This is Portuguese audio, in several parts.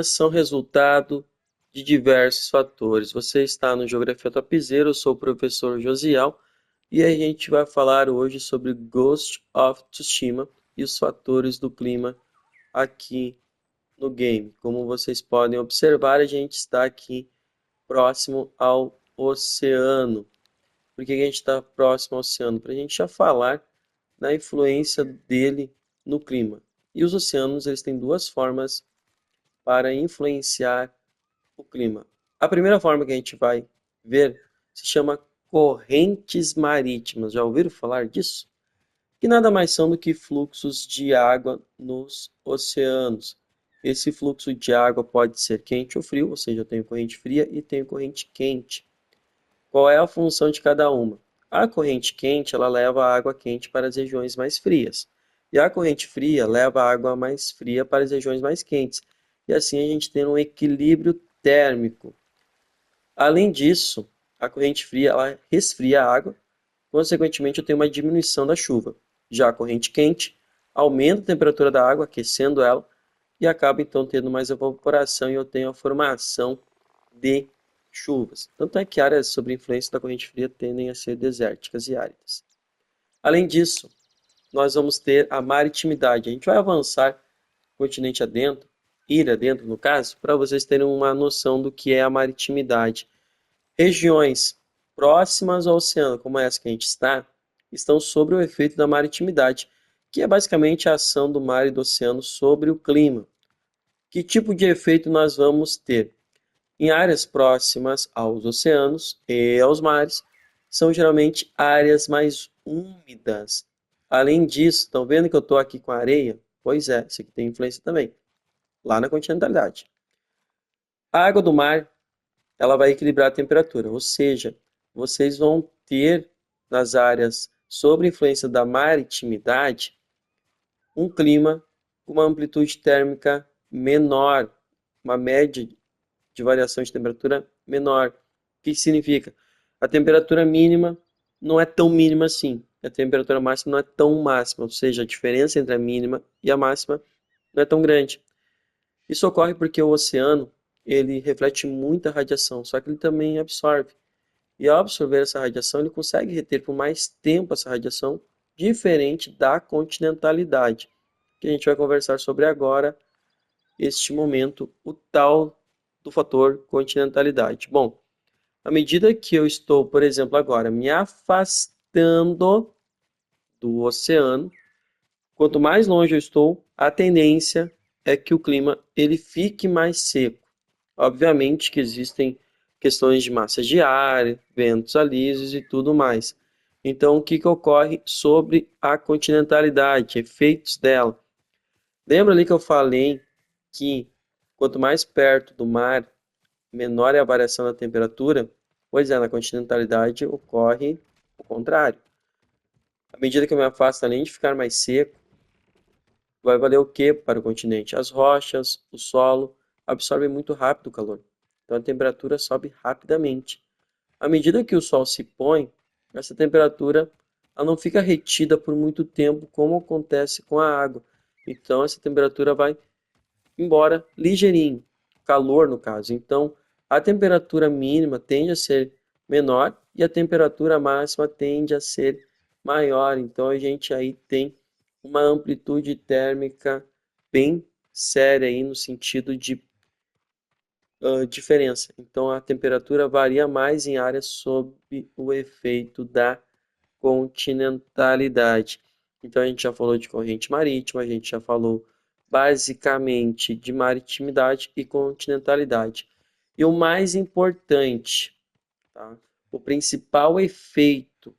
são resultado de diversos fatores. Você está no Geografia Topzera, eu sou o professor Josiel e a gente vai falar hoje sobre Ghost of Tsushima e os fatores do clima aqui no game. Como vocês podem observar, a gente está aqui próximo ao oceano. Por que a gente está próximo ao oceano? Para a gente já falar da influência dele no clima. E os oceanos, eles têm duas formas para influenciar o clima. A primeira forma que a gente vai ver se chama correntes marítimas. Já ouviram falar disso? Que nada mais são do que fluxos de água nos oceanos. Esse fluxo de água pode ser quente ou frio, ou seja, eu tenho corrente fria e tenho corrente quente. Qual é a função de cada uma? A corrente quente, ela leva a água quente para as regiões mais frias. E a corrente fria leva a água mais fria para as regiões mais quentes. E assim a gente tem um equilíbrio térmico. Além disso, a corrente fria ela resfria a água, consequentemente eu tenho uma diminuição da chuva. Já a corrente quente aumenta a temperatura da água, aquecendo ela, e acaba então tendo mais evaporação e eu tenho a formação de chuvas. Tanto é que áreas sob influência da corrente fria tendem a ser desérticas e áridas. Além disso, nós vamos ter a maritimidade. A gente vai avançar continente adentro, ir adentro no caso, para vocês terem uma noção do que é a maritimidade. Regiões próximas ao oceano, como essa que a gente está, estão sob o efeito da maritimidade, que é basicamente a ação do mar e do oceano sobre o clima. Que tipo de efeito nós vamos ter? Em áreas próximas aos oceanos e aos mares, são geralmente áreas mais úmidas. Além disso, estão vendo que eu estou aqui com a areia? Pois é, isso aqui tem influência também, lá na continentalidade. A água do mar, ela vai equilibrar a temperatura, ou seja, vocês vão ter nas áreas sob influência da maritimidade um clima com uma amplitude térmica menor, uma média de variação de temperatura menor. O que significa? A temperatura mínima não é tão mínima assim. A temperatura máxima não é tão máxima, ou seja, a diferença entre a mínima e a máxima não é tão grande. Isso ocorre porque o oceano ele reflete muita radiação, só que ele também absorve. E ao absorver essa radiação, ele consegue reter por mais tempo essa radiação, diferente da continentalidade, que a gente vai conversar sobre agora, este momento, o tal do fator continentalidade. Bom, à medida que eu estou, por exemplo, agora me afastando do oceano, quanto mais longe eu estou, a tendência é que o clima ele fique mais seco. Obviamente que existem questões de massa de ar, ventos alisos e tudo mais. Então, o que que ocorre sobre a continentalidade, efeitos dela? Lembra ali que eu falei que quanto mais perto do mar, menor é a variação da temperatura? Pois é, na continentalidade ocorre o contrário. À medida que eu me afasto, além de ficar mais seco, vai valer o que para o continente? As rochas, o solo absorvem muito rápido o calor. Então a temperatura sobe rapidamente. À medida que o sol se põe, essa temperatura ela não fica retida por muito tempo, como acontece com a água. Então essa temperatura vai embora ligeirinho, calor no caso. Então a temperatura mínima tende a ser menor e a temperatura máxima tende a ser maior. Então a gente aí tem uma amplitude térmica bem séria aí no sentido de diferença. Então a temperatura varia mais em áreas sob o efeito da continentalidade. Então a gente já falou de corrente marítima, a gente já falou basicamente de maritimidade e continentalidade. E o mais importante, tá? O principal efeito,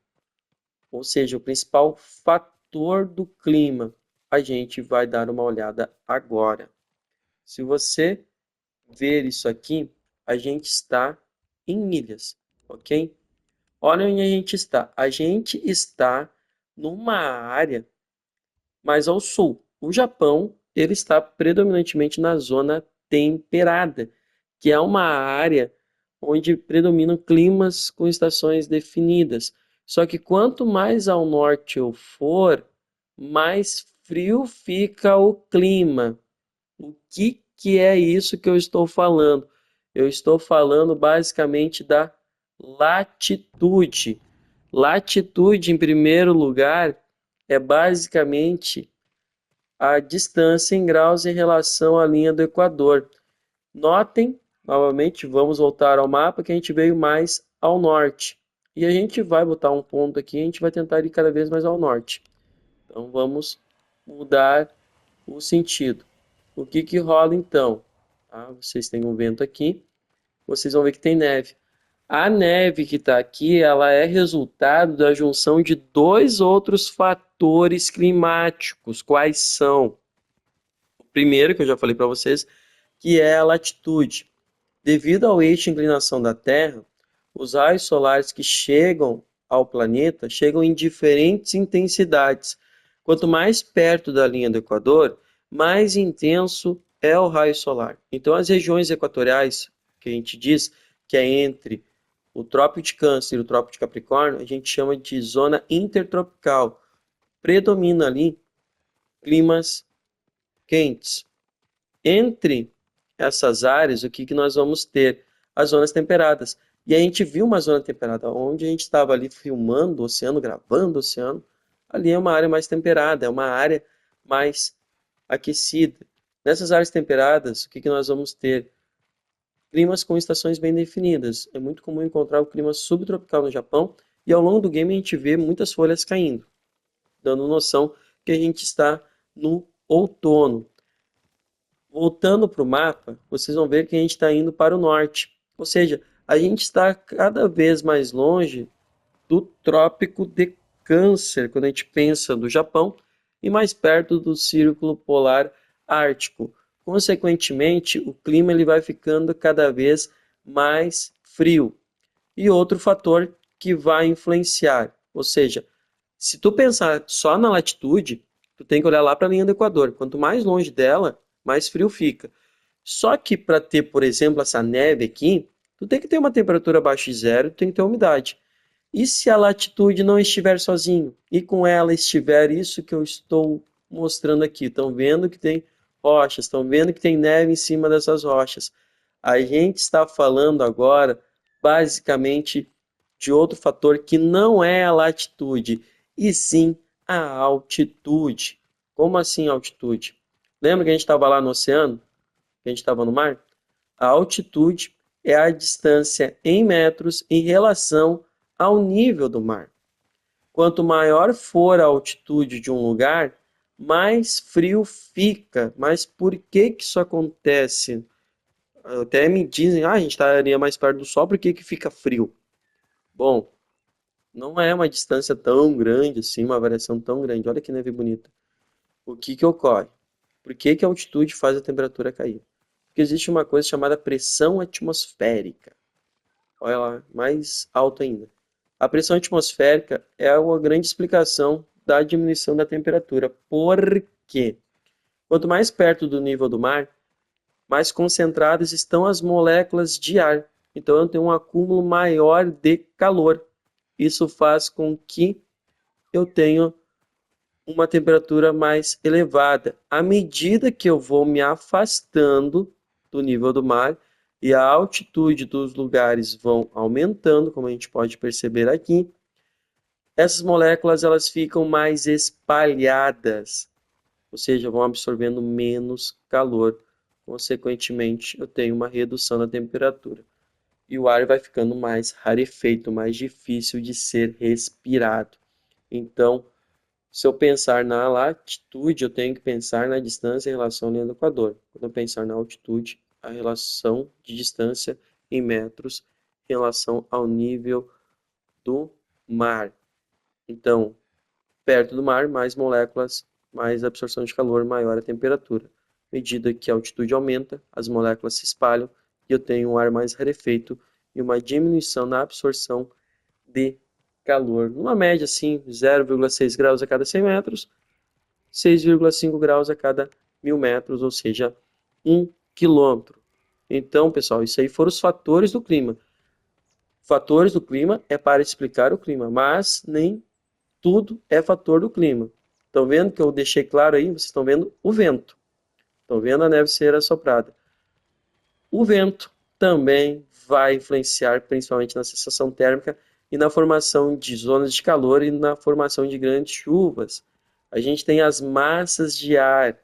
ou seja, o principal fator do clima, a gente vai dar uma olhada agora. Se você ver isso aqui, a gente está em ilhas, ok? Olha onde a gente está. A gente está numa área mais ao sul. O Japão, ele está predominantemente na zona temperada, que é uma área onde predominam climas com estações definidas. Só que quanto mais ao norte eu for, mais frio fica o clima. O que que é isso que eu estou falando? Eu estou falando basicamente da latitude. Latitude, em primeiro lugar, é basicamente a distância em graus em relação à linha do Equador. Notem, novamente, vamos voltar ao mapa que a gente veio mais ao norte. E a gente vai botar um ponto aqui, a gente vai tentar ir cada vez mais ao norte. Então vamos mudar o sentido. O que que rola então? Vocês têm um vento aqui, vocês vão ver que tem neve. A neve que está aqui, ela é resultado da junção de dois outros fatores climáticos. Quais são? O primeiro, que eu já falei para vocês, que é a latitude. Devido ao eixo de inclinação da Terra, os raios solares que chegam ao planeta chegam em diferentes intensidades. Quanto mais perto da linha do Equador, mais intenso é o raio solar. Então, as regiões equatoriais, que a gente diz que é entre o Trópico de Câncer e o Trópico de Capricórnio, a gente chama de zona intertropical. Predomina ali climas quentes. Entre essas áreas, o que que nós vamos ter? As zonas temperadas. E a gente viu uma zona temperada, onde a gente estava ali filmando o oceano, gravando o oceano. Ali é uma área mais temperada, é uma área mais aquecida. Nessas áreas temperadas, o que que nós vamos ter? Climas com estações bem definidas. É muito comum encontrar o clima subtropical no Japão, e ao longo do game a gente vê muitas folhas caindo, dando noção que a gente está no outono. Voltando para o mapa, vocês vão ver que a gente está indo para o norte. Ou seja, a gente está cada vez mais longe do Trópico de Câncer, quando a gente pensa do Japão, e mais perto do Círculo Polar Ártico. Consequentemente, o clima ele vai ficando cada vez mais frio. E outro fator que vai influenciar, ou seja, se tu pensar só na latitude, tu tem que olhar lá para a linha do Equador. Quanto mais longe dela, mais frio fica. Só que para ter, por exemplo, essa neve aqui, tu tem que ter uma temperatura abaixo de zero, tu tem que ter umidade. E se a latitude não estiver sozinho? E com ela estiver isso que eu estou mostrando aqui? Estão vendo que tem rochas, estão vendo que tem neve em cima dessas rochas. A gente está falando agora, basicamente, de outro fator que não é a latitude, e sim a altitude. Como assim altitude? Lembra que a gente estava lá no oceano? Que a gente estava no mar? A altitude é a distância em metros em relação ao nível do mar. Quanto maior for a altitude de um lugar, mais frio fica. Mas por que que isso acontece? Até me dizem, a gente estaria mais perto do Sol, por que que fica frio? Bom, não é uma distância tão grande assim, uma variação tão grande. Olha que neve bonita. O que que ocorre? Por que que a altitude faz a temperatura cair? Porque existe uma coisa chamada pressão atmosférica. Olha lá, mais alto ainda. A pressão atmosférica é uma grande explicação da diminuição da temperatura. Por quê? Quanto mais perto do nível do mar, mais concentradas estão as moléculas de ar. Então eu tenho um acúmulo maior de calor. Isso faz com que eu tenha uma temperatura mais elevada. À medida que eu vou me afastando do nível do mar e a altitude dos lugares vão aumentando, como a gente pode perceber aqui, essas moléculas elas ficam mais espalhadas, ou seja, vão absorvendo menos calor. Consequentemente, eu tenho uma redução da temperatura. E o ar vai ficando mais rarefeito, mais difícil de ser respirado. Então, se eu pensar na latitude, eu tenho que pensar na distância em relação à linha do Equador. Quando eu pensar na altitude, a relação de distância em metros em relação ao nível do mar. Então, perto do mar, mais moléculas, mais absorção de calor, maior a temperatura. À medida que a altitude aumenta, as moléculas se espalham e eu tenho um ar mais rarefeito e uma diminuição na absorção de calor. Numa média, assim, 0,6 graus a cada 100 metros, 6,5 graus a cada 1.000 metros, ou seja, 1 quilômetro. Então, pessoal, isso aí foram os fatores do clima. Fatores do clima é para explicar o clima, mas nem tudo é fator do clima. Estão vendo que eu deixei claro aí? Vocês estão vendo o vento. Estão vendo a neve ser assoprada. O vento também vai influenciar principalmente na sensação térmica e na formação de zonas de calor e na formação de grandes chuvas. A gente tem as massas de ar.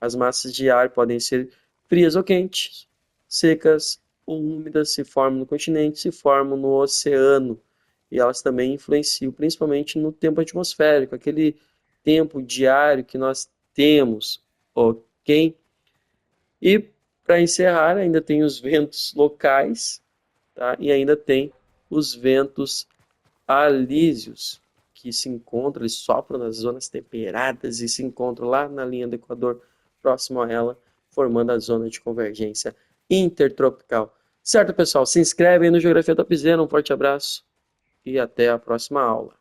As massas de ar podem ser frias ou quentes, secas ou úmidas, se formam no continente, se formam no oceano. E elas também influenciam principalmente no tempo atmosférico, aquele tempo diário que nós temos, ok? E para encerrar, ainda tem os ventos locais, tá? E ainda tem os ventos alísios, que se encontram, eles sopram nas zonas temperadas e se encontram lá na linha do Equador, próximo a ela, formando a zona de convergência intertropical. Certo, pessoal? Se inscreve aí no Geografia Topzera, um forte abraço e até a próxima aula.